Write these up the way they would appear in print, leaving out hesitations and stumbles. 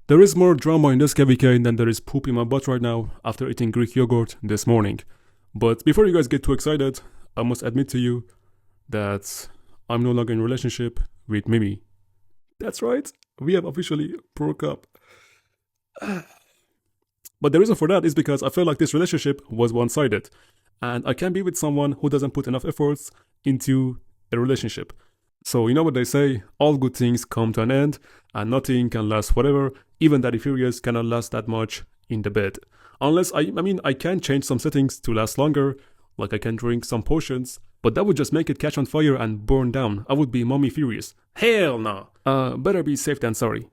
There is more drama in this KVK than there is poop in my butt right now after eating Greek yogurt this morning. But before you guys get too excited, I must admit to you that I'm no longer in a relationship with Mimi. That's right, we have officially broke up. But the reason for that is because I feel like this relationship was one-sided, and I can't be with someone who doesn't put enough efforts into a relationship. So you know what they say, all good things come to an end, and nothing can last forever. Even Daddy Furious cannot last that much in the bed. Unless, I can change some settings to last longer, like I can drink some potions, but that would just make it catch on fire and burn down. I would be mommy furious. Hell no! Better be safe than sorry.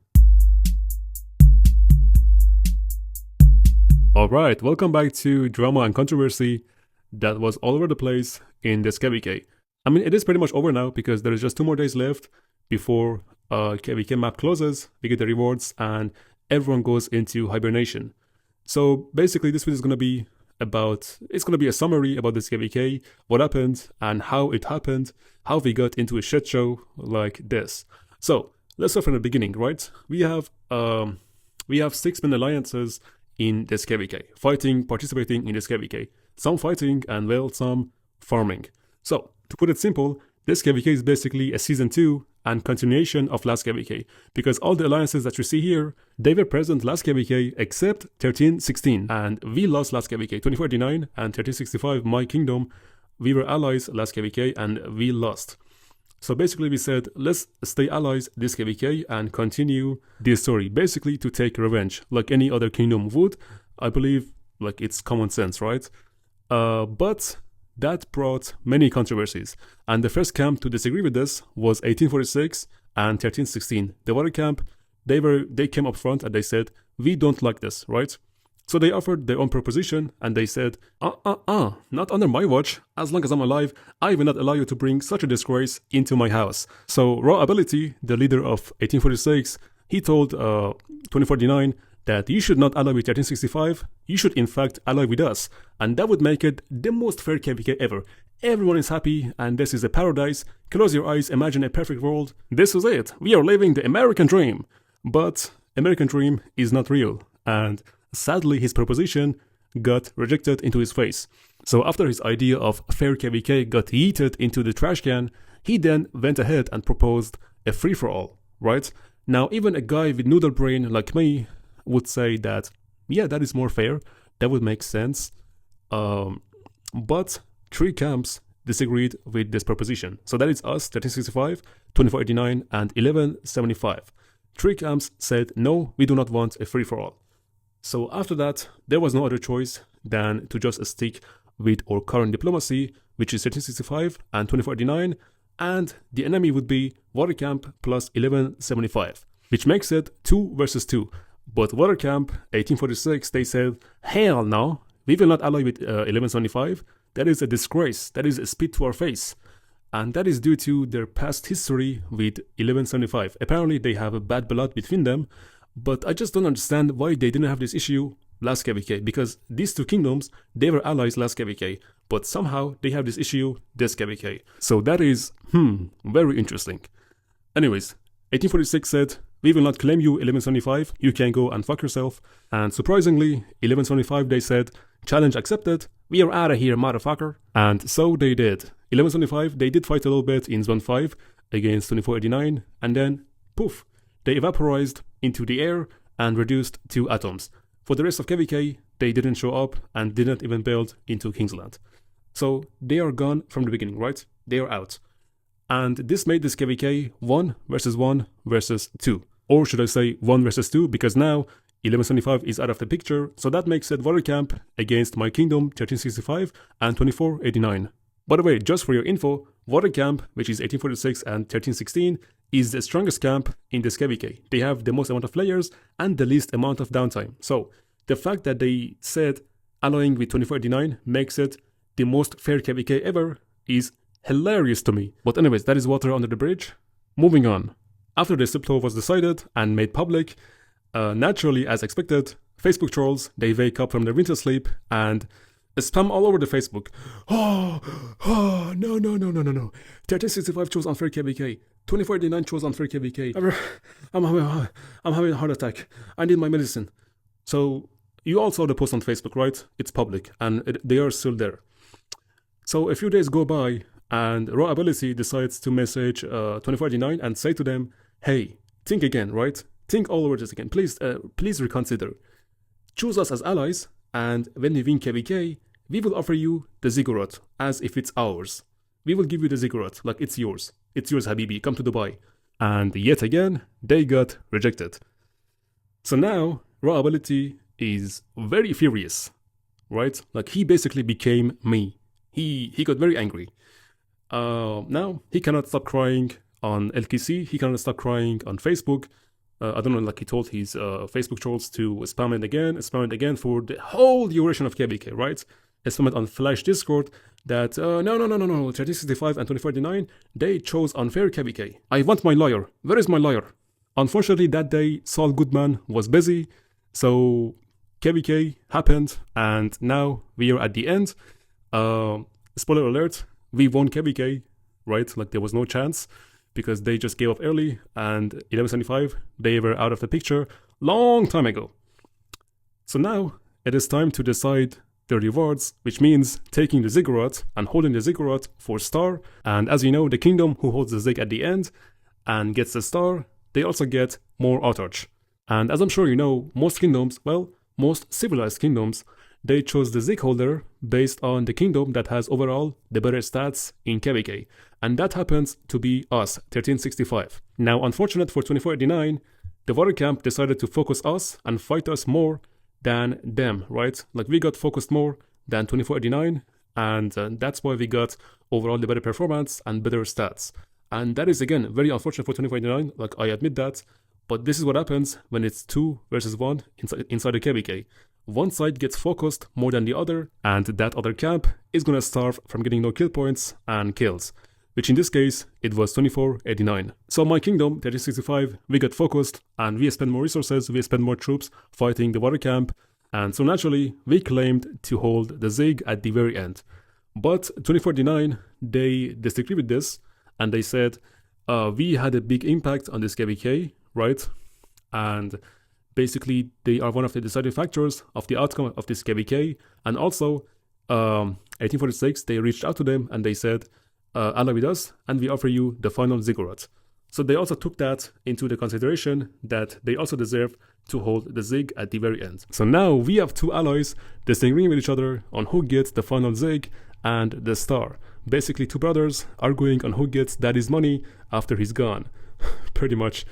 Alright, welcome back to Drama and Controversy that was all over the place in this KVK. I mean, it is pretty much over now because there is just 2 more days left before KVK map closes, we get the rewards, and everyone goes into hibernation. So basically this video is going to be a summary about this KVK, what happened and how it happened, how we got into a shit show like this. So let's start from the beginning, right? We have 6 main alliances in this KVK, participating in this KVK. Some fighting and well, some farming. So to put it simple, this KVK is basically a season 2 and continuation of last KVK, because all the alliances that you see here, they were present last KVK except 1316, and we lost last KVK. 2489 and 1365, my kingdom, we were allies last KVK and we lost. So basically we said, let's stay allies this KVK and continue this story, basically to take revenge, like any other kingdom would. I believe, like, it's common sense, right? But that brought many controversies, and the first camp to disagree with this was 1846 and 1316. The water camp, they came up front and they said, we don't like this, right? So they offered their own proposition and they said, not under my watch. As long as I'm alive, I will not allow you to bring such a disgrace into my house. So Raw Ability, the leader of 1846, he told 2049 that you should not ally with 1365, you should in fact ally with us, and that would make it the most fair KVK ever. Everyone is happy and this is a paradise. Close your eyes, imagine a perfect world. This is it, we are living the American dream. But American dream is not real, and sadly his proposition got rejected into his face. So after his idea of fair KVK got yeeted into the trash can, he then went ahead and proposed a free-for-all, right? Now even a guy with noodle brain like me would say that, yeah, that is more fair, that would make sense. But 3 camps disagreed with this proposition. So that is us, 1365, 2489, and 1175. 3 camps said, no, we do not want a free-for-all. So after that, there was no other choice than to just stick with our current diplomacy, which is 1365 and 2489, and the enemy would be water camp plus 1175, which makes it 2 versus 2. But water camp 1846, they said, hell no, we will not ally with 1175. That is a disgrace. That is a spit to our face. And that is due to their past history with 1175. Apparently they have a bad blood between them, but I just don't understand why they didn't have this issue last KVK, because these 2 kingdoms, they were allies last KVK, but somehow they have this issue this KVK. So that is, very interesting. Anyways, 1846 said, we will not claim you 1175, you can go and fuck yourself. And surprisingly, 1175 they said, challenge accepted, we are out of here, motherfucker. And so they did. 1175, they did fight a little bit in Zone 5 against 2489, and then, poof, they evaporized into the air and reduced to atoms. For the rest of KVK, they didn't show up and didn't even build into Kingsland. So they are gone from the beginning, right? They are out. And this made this KVK 1 versus 1 versus 2. Or should I say 1 versus 2, because now 1175 is out of the picture, so that makes it water camp against my kingdom 1365 and 2489. By the way, just for your info, water camp, which is 1846 and 1316, is the strongest camp in this KVK. They have the most amount of players and the least amount of downtime. So the fact that they said allying with 2489 makes it the most fair KVK ever is hilarious to me. But anyways, that is water under the bridge. Moving on. After the split was decided and made public, naturally as expected, Facebook trolls, they wake up from their winter sleep and spam all over the Facebook. No. 1365 chose unfair KVK. 𝒟𝒹𝓊𝓇 chose unfair KVK. I'm having a heart attack. I need my medicine. So you all saw the post on Facebook, right? It's public, and they are still there. So a few days go by, and 𝒟𝒹𝓊𝓇 decides to message 𝒟𝒹𝓊𝓇 and say to them, hey, think again, right? Think all over this again. Please reconsider. Choose us as allies, and when we win KVK, we will offer you the Ziggurat as if it's ours. We will give you the Ziggurat like it's yours. It's yours, Habibi. Come to Dubai. And yet again, they got rejected. So now, 𝒟𝒹𝓊𝓇 is very furious, right? Like he basically became me. He got very angry. Now he cannot stop crying on LKC. He cannot stop crying on Facebook. I don't know, like he told his Facebook trolls to spam it again for the whole duration of KVK, right? Spam it on Flash Discord that no, 1365 and 𝒟𝒹𝓊𝓇, they chose unfair KVK. I want my lawyer. Where is my lawyer? Unfortunately, that day, Saul Goodman was busy, so KVK happened, and now we are at the end. Spoiler alert, we won KVK, right? Like there was no chance, because they just gave up early, and 1175, they were out of the picture long time ago. So now, it is time to decide the rewards, which means taking the Ziggurat and holding the Ziggurat for star. And as you know, the kingdom who holds the Zig at the end and gets the star, they also get more outage. And as I'm sure you know, most kingdoms, well, most civilized kingdoms, they chose the Zig holder based on the kingdom that has overall the better stats in KVK. And that happens to be us, 1365. Now, unfortunate for 𝒟𝒹𝓊𝓇, the water camp decided to focus us and fight us more than them, right? Like we got focused more than 𝒟𝒹𝓊𝓇, and that's why we got overall the better performance and better stats. And that is again very unfortunate for 𝒟𝒹𝓊𝓇, like I admit that, but this is what happens when it's 2 versus 1 inside the KVK. One side gets focused more than the other, and that other camp is gonna starve from getting no kill points and kills, which in this case, it was 𝒟𝒹𝓊𝓇. So my kingdom, 1365, we got focused, and we spent more resources, we spent more troops fighting the water camp, and so naturally, we claimed to hold the Zig at the very end. But 𝒟𝒹𝓊𝓇, they disagreed with this, and they said, we had a big impact on this KVK, right? And basically, they are one of the deciding factors of the outcome of this KVK, and also, 1846, they reached out to them, and they said, ally with us, and we offer you the final Ziggurat. So they also took that into the consideration that they also deserve to hold the Zig at the very end. So now we have two allies disagreeing with each other on who gets the final Zig and the star. Basically two brothers arguing on who gets daddy's money after he's gone, pretty much.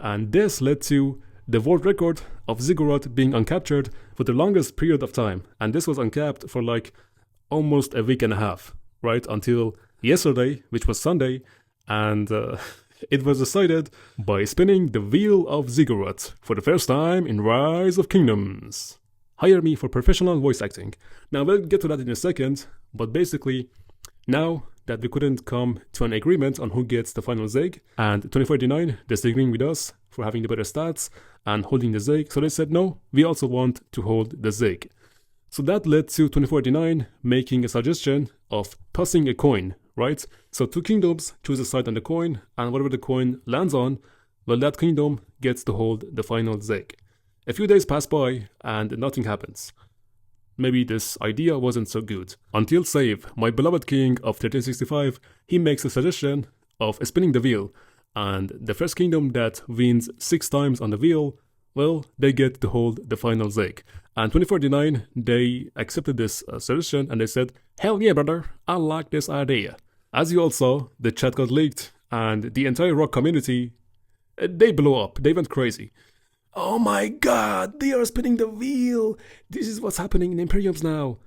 And this led to the world record of Ziggurat being uncaptured for the longest period of time. And this was uncapped for like almost a week and a half, right? Until yesterday, which was Sunday, and it was decided by spinning the wheel of Ziggurat for the first time in Rise of Kingdoms. Hire me for professional voice acting. Now we'll get to that in a second, but basically, now that we couldn't come to an agreement on who gets the final Zig, and 𝒟𝒹𝓊𝓇 disagreeing with us for having the better stats and holding the Zig, so they said no, we also want to hold the Zig. So that led to 𝒟𝒹𝓊𝓇 making a suggestion of tossing a coin, right? So two kingdoms choose a side on the coin, and whatever the coin lands on, well, that kingdom gets to hold the final Zig. A few days pass by, and nothing happens. Maybe this idea wasn't so good. Until Save, my beloved king of 1365, he makes a suggestion of spinning the wheel, and the first kingdom that wins 6 times on the wheel, well, they get to hold the final Zig. And 𝒟𝒹𝓊𝓇, they accepted this suggestion, and they said, hell yeah, brother, I like this idea. As you all saw, the chat got leaked, and the entire rock community, they blew up, they went crazy. Oh my god, they are spinning the wheel! This is what's happening in Imperiums now.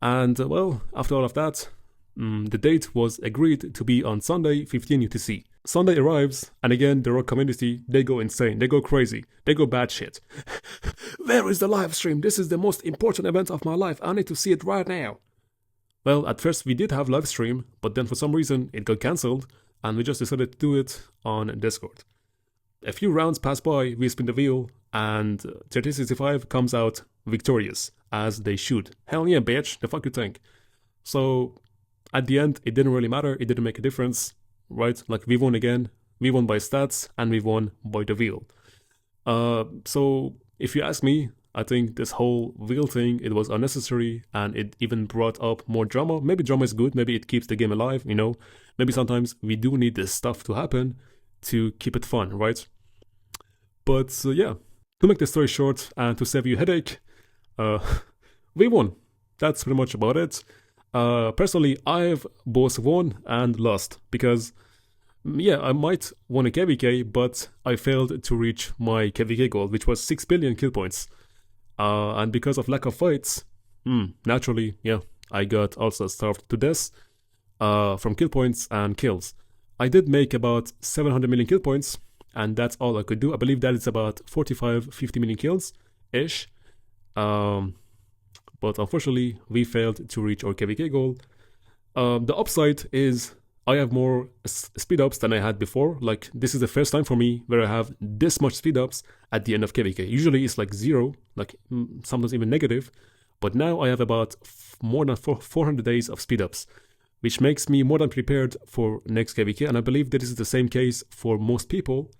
And well, after all of that, the date was agreed to be on Sunday, 15 UTC. Sunday arrives, and again, the rock community, they go insane, they go crazy, they go batshit. Where is the live stream? This is the most important event of my life, I need to see it right now. Well, at first we did have live stream, but then for some reason it got cancelled, and we just decided to do it on Discord. A few rounds pass by, we spin the wheel, and 1365 comes out victorious, as they should. Hell yeah, bitch, the fuck you think? So, at the end, it didn't really matter, it didn't make a difference. right? Like we won again, we won by stats, and we won by the wheel. So if you ask me, I think this whole wheel thing, it was unnecessary, and it even brought up more drama. Maybe drama is good, maybe it keeps the game alive, you know. Maybe sometimes we do need this stuff to happen to keep it fun, right? But yeah, to make the story short and to save you a headache, uh, we won. That's pretty much about it. Personally, I've both won and lost because, yeah, I might won a KVK, but I failed to reach my KVK goal, which was 6 billion kill points. And because of lack of fights, naturally, yeah, I got also starved to death from kill points and kills. I did make about 700 million kill points, and that's all I could do. I believe that it's about 45-50 million kills-ish. But unfortunately, we failed to reach our KVK goal. The upside is I have more speed ups than I had before. Like, this is the first time for me where I have this much speed ups at the end of KVK. Usually it's like 0, like sometimes even negative. But now I have about more than 400 days of speed ups, which makes me more than prepared for next KVK. And I believe this is the same case for most people.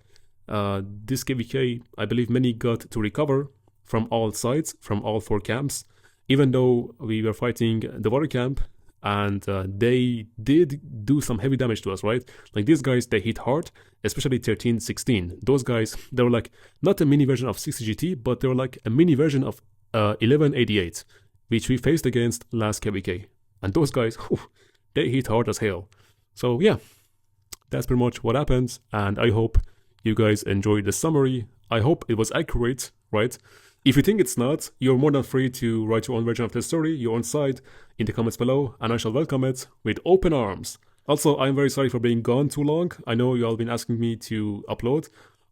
This KVK, I believe many got to recover from all sides, from all 4 camps, even though we were fighting the water camp, and they did do some heavy damage to us, right? Like, these guys, they hit hard, especially 13-16. Those guys, they were like not a mini version of 60GT, but they were like a mini version of 1188, which we faced against last KVK. And those guys, whew, they hit hard as hell. So yeah, that's pretty much what happened, and I hope you guys enjoyed the summary. I hope it was accurate, right? If you think it's not, you're more than free to write your own version of the story, your own side, in the comments below, and I shall welcome it with open arms. Also, I'm very sorry for being gone too long. I know you all been asking me to upload,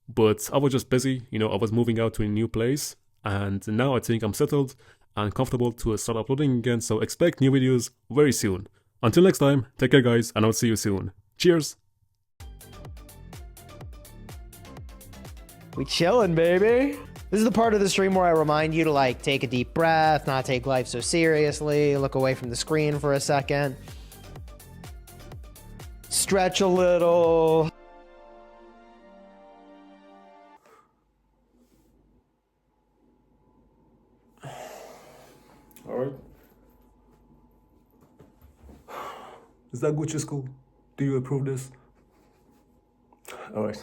but I was just busy, you know, I was moving out to a new place, and now I think I'm settled and comfortable to start uploading again, so expect new videos very soon. Until next time, take care guys, and I'll see you soon. Cheers! We chillin', baby. This is the part of the stream where I remind you to, like, take a deep breath, not take life so seriously, look away from the screen for a second, stretch a little. All right. Is that Gucci school? Do you approve this? All right.